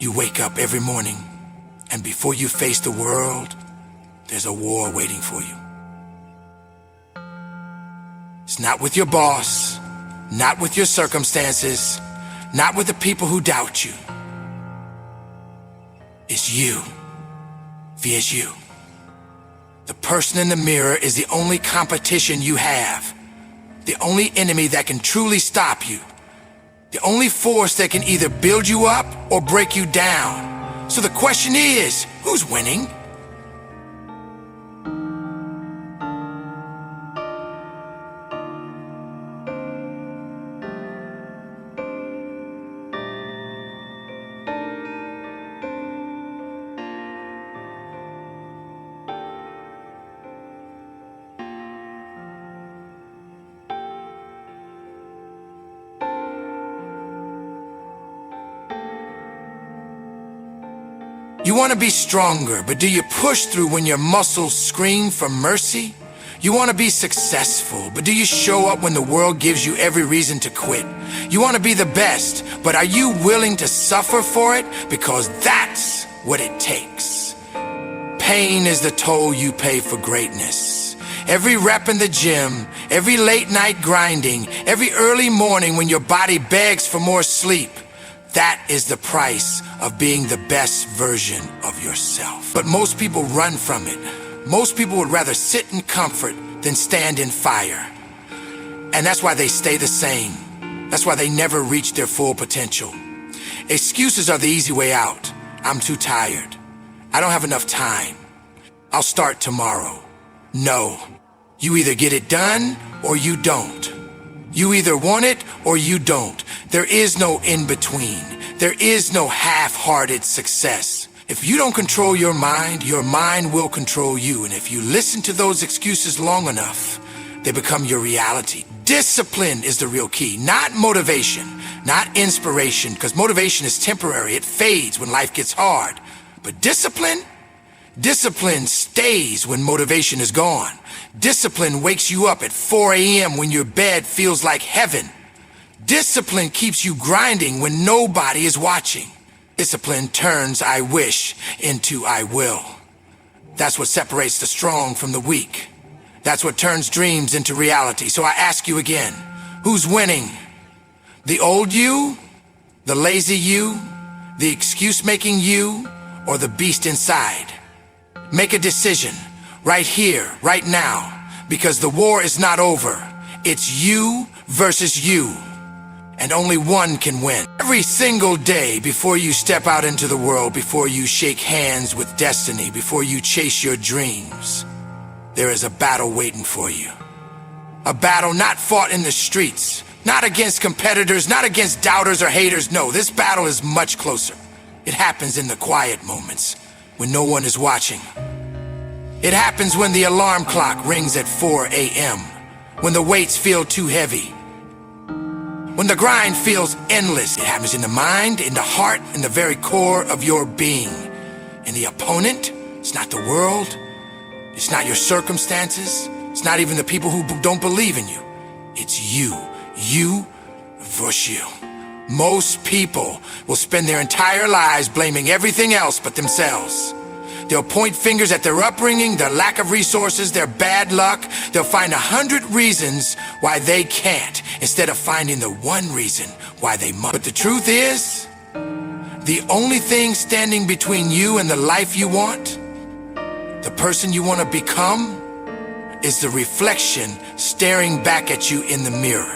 You wake up every morning, and before you face the world, there's a war waiting for you. It's not with your boss, not with your circumstances, not with the people who doubt you. It's you vs. you. The person in the mirror is the only competition you have, the only enemy that can truly stop you, the only force that can either build you up or break you down. So the question is, who's winning? You want to be stronger, but do you push through when your muscles scream for mercy? You want to be successful, but do you show up when the world gives you every reason to quit? You want to be the best, but are you willing to suffer for it? Because that's what it takes. Pain is the toll you pay for greatness. Every rep in the gym, every late night grinding, every early morning when your body begs for more sleep, that is the price of being the best version of yourself. But most people run from it. Most people would rather sit in comfort than stand in fire. And that's why they stay the same. That's why they never reach their full potential. Excuses are the easy way out. I'm too tired. I don't have enough time. I'll start tomorrow. No. You either get it done or you don't. You either want it or you don't. There is no in-between. There is no half-hearted success. If you don't control your mind will control you. And if you listen to those excuses long enough, they become your reality. Discipline is the real key, not motivation, not inspiration, because motivation is temporary. It fades when life gets hard. But discipline stays when motivation is gone. Discipline wakes you up at 4 a.m. when your bed feels like heaven. Discipline keeps you grinding when nobody is watching. Discipline turns I wish into I will. That's what separates the strong from the weak. That's what turns dreams into reality. So I ask you again, who's winning? The old you? The lazy you? The excuse-making you? Or the beast inside? Make a decision, right here, right now, because the war is not over. It's you versus you, and only one can win. Every single day before you step out into the world, before you shake hands with destiny, before you chase your dreams, there is a battle waiting for you. A battle not fought in the streets, not against competitors, not against doubters or haters. No, this battle is much closer. It happens in the quiet moments, when no one is watching. It happens when the alarm clock rings at 4 a.m., when the weights feel too heavy, when the grind feels endless. It happens in the mind, in the heart, in the very core of your being. And the opponent, it's not the world, it's not your circumstances, it's not even the people who don't believe in you. It's you versus you. Most people will spend their entire lives blaming everything else but themselves. They'll point fingers at their upbringing, their lack of resources, their bad luck. They'll find 100 reasons why they can't, instead of finding the one reason why they must. But the truth is, the only thing standing between you and the life you want, the person you want to become, is the reflection staring back at you in the mirror.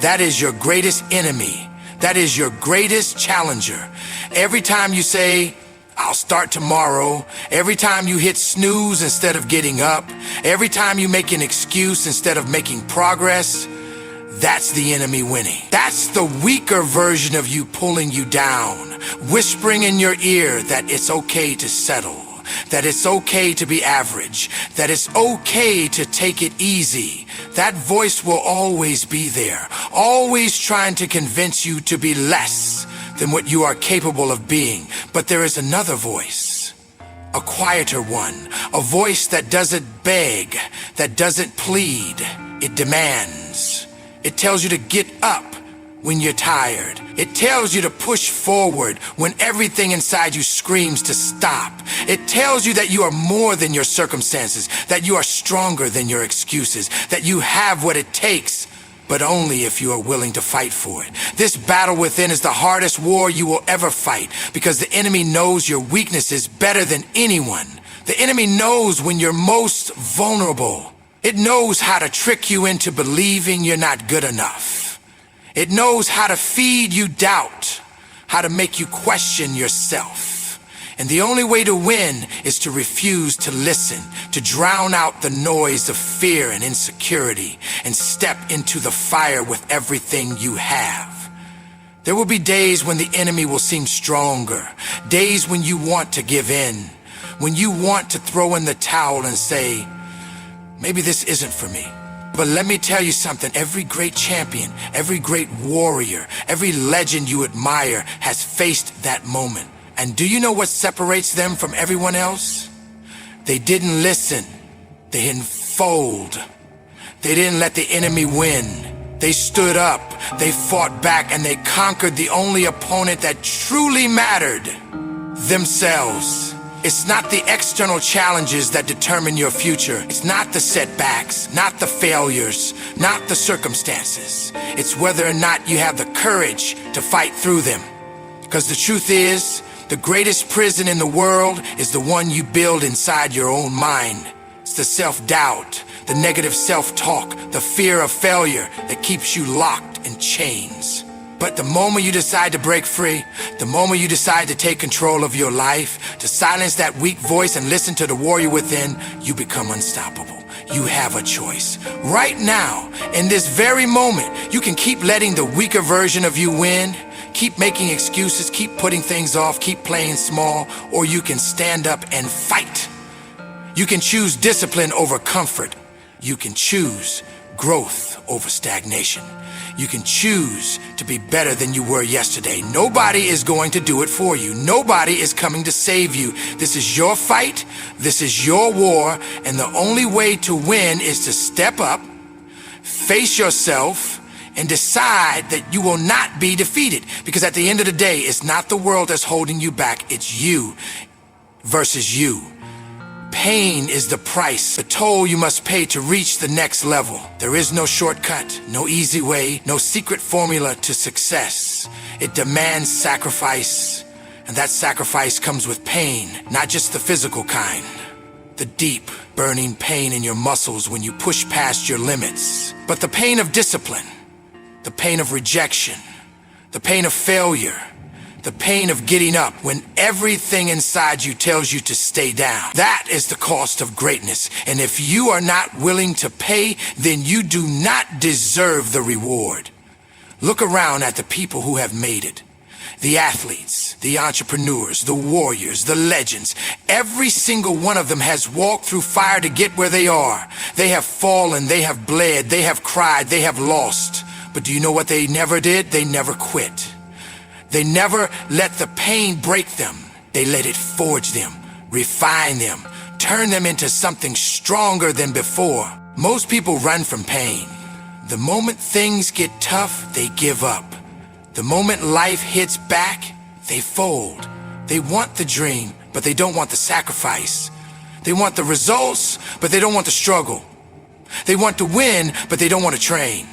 That is your greatest enemy. That is your greatest challenger. Every time you say, I'll start tomorrow, every time you hit snooze instead of getting up, every time you make an excuse instead of making progress, that's the enemy winning. That's the weaker version of you pulling you down, whispering in your ear that it's okay to settle, that it's okay to be average, that it's okay to take it easy. That voice will always be there, always trying to convince you to be less than what you are capable of being. But there is another voice, a quieter one, a voice that doesn't beg, that doesn't plead, it demands. It tells you to get up, when you're tired. It tells you to push forward when everything inside you screams to stop. It tells you that you are more than your circumstances, that you are stronger than your excuses, that you have what it takes, but only if you are willing to fight for it. This battle within is the hardest war you will ever fight, because the enemy knows your weaknesses better than anyone. The enemy knows when you're most vulnerable. It knows how to trick you into believing you're not good enough. It knows how to feed you doubt, how to make you question yourself. And the only way to win is to refuse to listen, to drown out the noise of fear and insecurity, and step into the fire with everything you have. There will be days when the enemy will seem stronger, days when you want to give in, when you want to throw in the towel and say, maybe this isn't for me. But let me tell you something, every great champion, every great warrior, every legend you admire has faced that moment. And do you know what separates them from everyone else? They didn't listen. They didn't fold. They didn't let the enemy win. They stood up, they fought back, and they conquered the only opponent that truly mattered, themselves. It's not the external challenges that determine your future. It's not the setbacks, not the failures, not the circumstances. It's whether or not you have the courage to fight through them. Because the truth is, the greatest prison in the world is the one you build inside your own mind. It's the self-doubt, the negative self-talk, the fear of failure that keeps you locked in chains. But the moment you decide to break free, the moment you decide to take control of your life, to silence that weak voice and listen to the warrior within, you become unstoppable. You have a choice. Right now, in this very moment, you can keep letting the weaker version of you win, keep making excuses, keep putting things off, keep playing small, or you can stand up and fight. You can choose discipline over comfort. You can choose growth over stagnation. You can choose to be better than you were yesterday. Nobody is going to do it for you. Nobody is coming to save you. This is your fight. This is your war. And the only way to win is to step up, face yourself, and decide that you will not be defeated. Because at the end of the day, it's not the world that's holding you back. It's you versus you. Pain is the price, the toll you must pay to reach the next level. There is no shortcut, no easy way, no secret formula to success. It demands sacrifice, and that sacrifice comes with pain, not just the physical kind. The deep, burning pain in your muscles when you push past your limits. But the pain of discipline, the pain of rejection, the pain of failure, the pain of getting up when everything inside you tells you to stay down. That is the cost of greatness. And if you are not willing to pay, then you do not deserve the reward. Look around at the people who have made it. The athletes, the entrepreneurs, the warriors, the legends. Every single one of them has walked through fire to get where they are. They have fallen, they have bled, they have cried, they have lost. But do you know what they never did? They never quit. They never let the pain break them. They let it forge them, refine them, turn them into something stronger than before. Most people run from pain. The moment things get tough, they give up. The moment life hits back, they fold. They want the dream, but they don't want the sacrifice. They want the results, but they don't want the struggle. They want to win, but they don't want to train.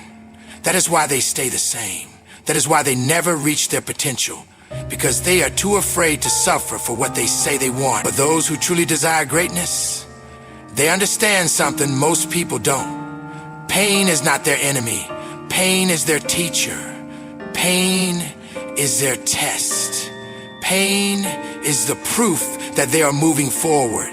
That is why they stay the same. That is why they never reach their potential, because they are too afraid to suffer for what they say they want. But those who truly desire greatness, they understand something most people don't. Pain is not their enemy. Pain is their teacher. Pain is their test. Pain is the proof that they are moving forward,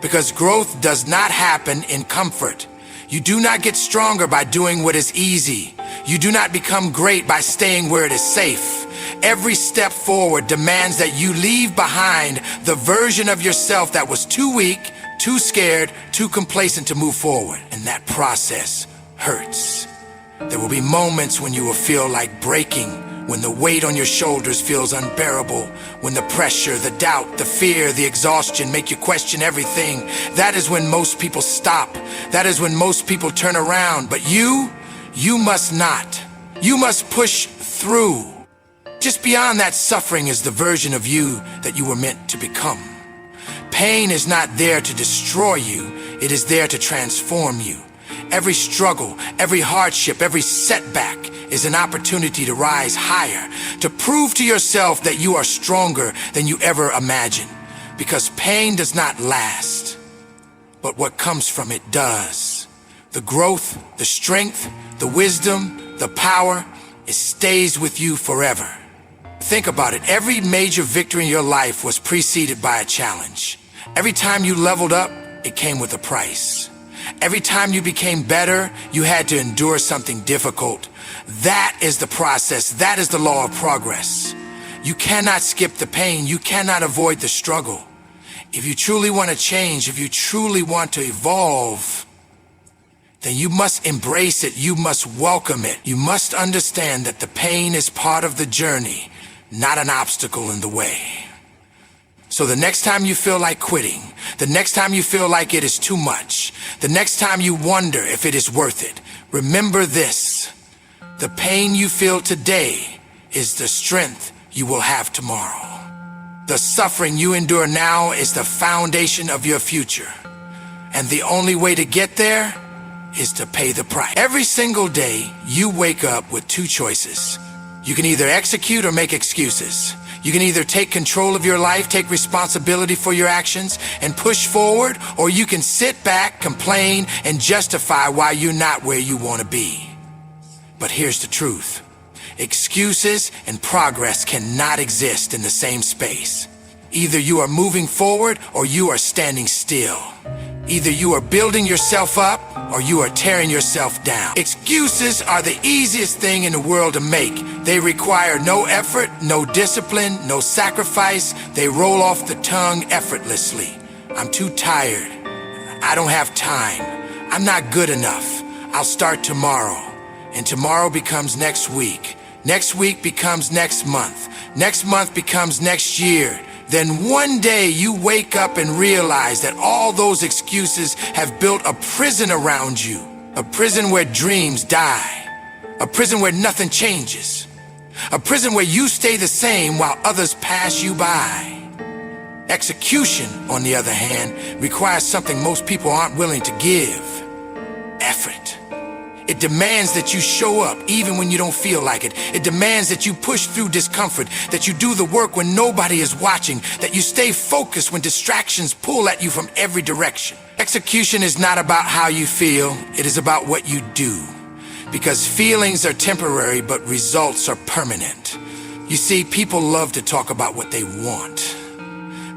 because growth does not happen in comfort. You do not get stronger by doing what is easy. You do not become great by staying where it is safe. Every step forward demands that you leave behind the version of yourself that was too weak, too scared, too complacent to move forward. And that process hurts. There will be moments when you will feel like breaking, when the weight on your shoulders feels unbearable, when the pressure, the doubt, the fear, the exhaustion make you question everything. That is when most people stop. That is when most people turn around. But you must not. You must push through. Just beyond that suffering is the version of you that you were meant to become. Pain is not there to destroy you, it is there to transform you. Every struggle, every hardship, every setback is an opportunity to rise higher, to prove to yourself that you are stronger than you ever imagined. Because pain does not last, but what comes from it does. The growth, the strength, the wisdom, the power, it stays with you forever. Think about it. Every major victory in your life was preceded by a challenge. Every time you leveled up, it came with a price. Every time you became better, you had to endure something difficult. That is the process. That is the law of progress. You cannot skip the pain. You cannot avoid the struggle. If you truly want to change, if you truly want to evolve, then you must embrace it. You must welcome it. You must understand that the pain is part of the journey, not an obstacle in the way. So the next time you feel like quitting, the next time you feel like it is too much, the next time you wonder if it is worth it, remember this: the pain you feel today is the strength you will have tomorrow. The suffering you endure now is the foundation of your future. And the only way to get there is to pay the price. Every single day, you wake up with two choices. You can either execute or make excuses. You can either take control of your life, take responsibility for your actions, and push forward, or you can sit back, complain, and justify why you're not where you want to be. But here's the truth. Excuses and progress cannot exist in the same space. Either you are moving forward or you are standing still. Either you are building yourself up or you are tearing yourself down. Excuses are the easiest thing in the world to make. They require no effort, no discipline, no sacrifice. They roll off the tongue effortlessly. I'm too tired. I don't have time. I'm not good enough. I'll start tomorrow. And tomorrow becomes next week. Next week becomes next month. Next month becomes next year. Then one day you wake up and realize that all those excuses have built a prison around you. A prison where dreams die. A prison where nothing changes. A prison where you stay the same while others pass you by. Execution, on the other hand, requires something most people aren't willing to give: effort. It demands that you show up even when you don't feel like it. It demands that you push through discomfort, that you do the work when nobody is watching, that you stay focused when distractions pull at you from every direction. Execution is not about how you feel, it is about what you do. Because feelings are temporary, but results are permanent. You see, people love to talk about what they want.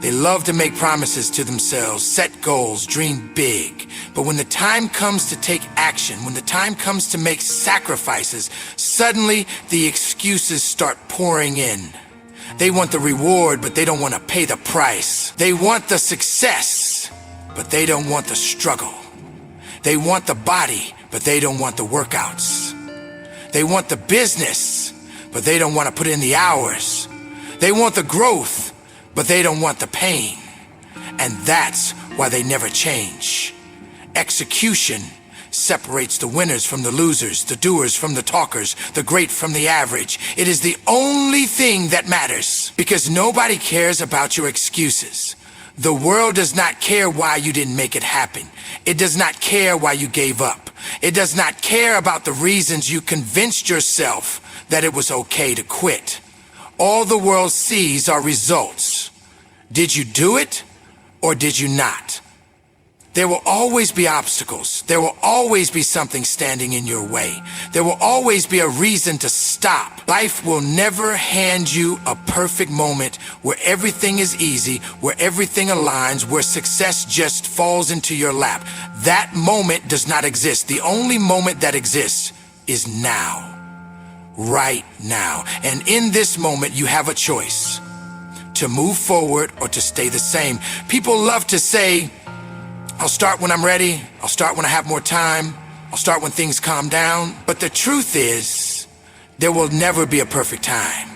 They love to make promises to themselves, set goals, dream big. But when the time comes to take action, when the time comes to make sacrifices, suddenly the excuses start pouring in. They want the reward, but they don't want to pay the price. They want the success, but they don't want the struggle. They want the body, but they don't want the workouts. They want the business, but they don't want to put in the hours. They want the growth, but they don't want the pain. And that's why they never change. Execution separates the winners from the losers, the doers from the talkers, the great from the average. It is the only thing that matters, because nobody cares about your excuses. The world does not care why you didn't make it happen. It does not care why you gave up. It does not care about the reasons you convinced yourself that it was okay to quit. All the world sees are results. Did you do it or did you not? There will always be obstacles. There will always be something standing in your way. There will always be a reason to stop. Life will never hand you a perfect moment where everything is easy, where everything aligns, where success just falls into your lap. That moment does not exist. The only moment that exists is now. Right now. And in this moment, you have a choice: to move forward or to stay the same. People love to say, I'll start when I'm ready. I'll start when I have more time. I'll start when things calm down. But the truth is, there will never be a perfect time.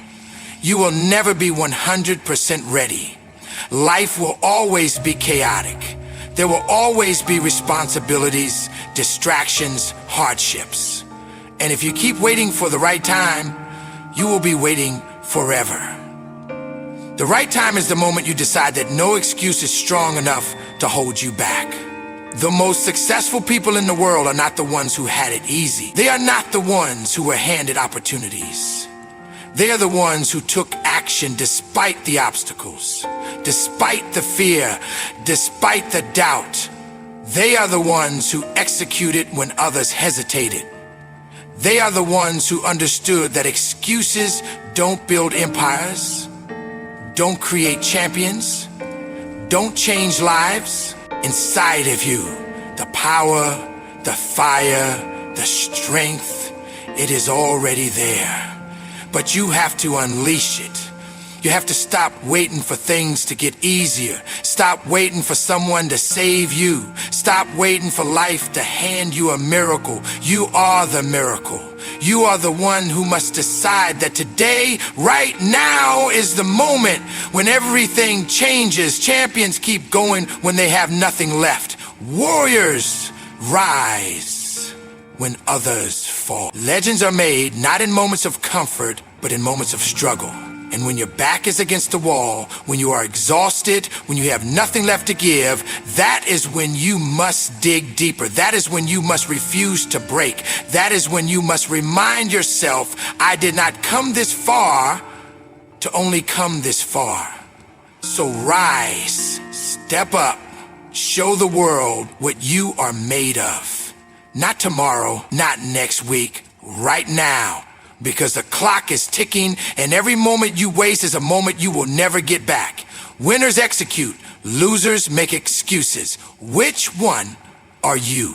You will never be 100% ready. Life will always be chaotic. There will always be responsibilities, distractions, hardships. And if you keep waiting for the right time, you will be waiting forever. The right time is the moment you decide that no excuse is strong enough to hold you back. The most successful people in the world are not the ones who had it easy. They are not the ones who were handed opportunities. They are the ones who took action despite the obstacles, despite the fear, despite the doubt. They are the ones who executed when others hesitated. They are the ones who understood that excuses don't build empires, don't create champions, don't change lives. Inside of you, the power, the fire, the strength, it is already there. But you have to unleash it. You have to stop waiting for things to get easier. Stop waiting for someone to save you. Stop waiting for life to hand you a miracle. You are the miracle. You are the one who must decide that today, right now, is the moment when everything changes. Champions keep going when they have nothing left. Warriors rise when others fall. Legends are made not in moments of comfort, but in moments of struggle. And when your back is against the wall, when you are exhausted, when you have nothing left to give, that is when you must dig deeper. That is when you must refuse to break. That is when you must remind yourself, I did not come this far to only come this far. So rise, step up, show the world what you are made of. Not tomorrow, not next week, right now. Because the clock is ticking, and every moment you waste is a moment you will never get back. Winners execute, losers make excuses. Which one are you?